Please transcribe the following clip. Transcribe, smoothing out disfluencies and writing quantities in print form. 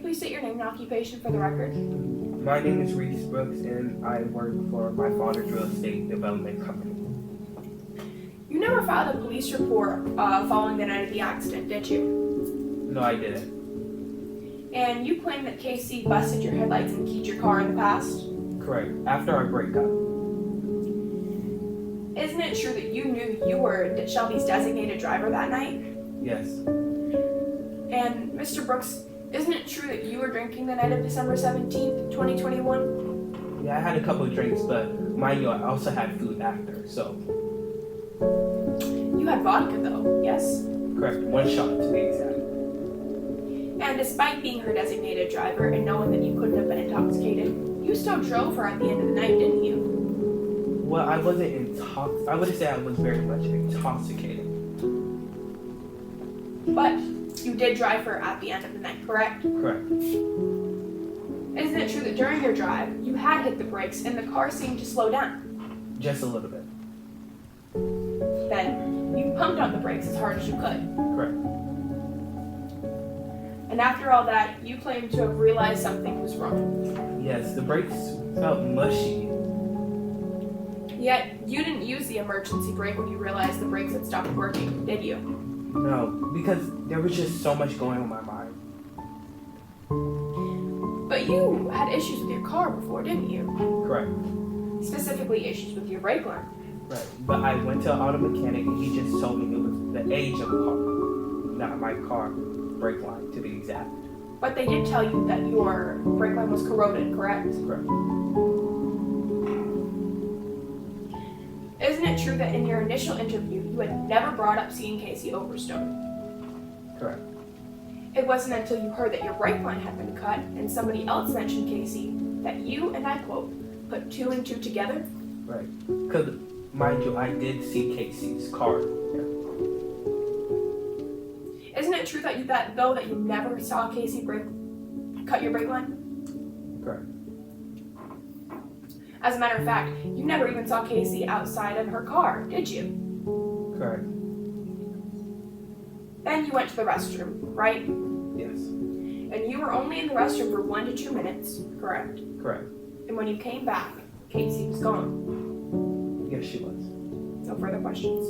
please state your name and occupation for the record? My name is Reese Brooks, and I work for my father's real estate development company. You never filed a police report following the night of the accident, did you? No, I didn't. And you claim that Casey busted your headlights and keyed your car in the past? Correct. After our breakup. Isn't it true that you knew you were Shelby's designated driver that night? Yes. And Mr. Brooks, isn't it true that you were drinking the night of December 17th, 2021? Yeah, I had a couple of drinks, but mind you, I also had food after, so. You had vodka though, yes? Correct. 1 shot to be exact. And despite being her designated driver and knowing that you couldn't have been intoxicated, you still drove her at the end of the night, didn't you? Well, I wasn't intoxicated. I wouldn't say I was very much intoxicated. But you did drive her at the end of the night, correct? Correct. Isn't it true that during your drive, you had hit the brakes and the car seemed to slow down? Just a little bit. Then you pumped on the brakes as hard as you could. Correct. And after all that, you claim to have realized something was wrong. Yes, the brakes felt mushy. Yet, you didn't use the emergency brake when you realized the brakes had stopped working, did you? No, because there was just so much going on in my mind. But you had issues with your car before, didn't you? Correct. Specifically issues with your brake line. Right. But I went to an auto mechanic and he just told me it was the age of the car, not my car brake line to be exact. But they did tell you that your brake line was corroded, correct? Correct. Isn't it true that in your initial interview, you had never brought up seeing Casey Overstone? Correct. It wasn't until you heard that your brake line had been cut and somebody else mentioned Casey that you, and I quote, put 2 and 2 together? Right. Because, mind you, I did see Casey's car. Isn't it true that you never saw Casey cut your brake line? Correct. As a matter of fact, you never even saw Casey outside of her car, did you? Correct. Then you went to the restroom, right? Yes. And you were only in the restroom for 1 to 2 minutes, correct? Correct. And when you came back, Casey was gone. Yes, she was. No further questions.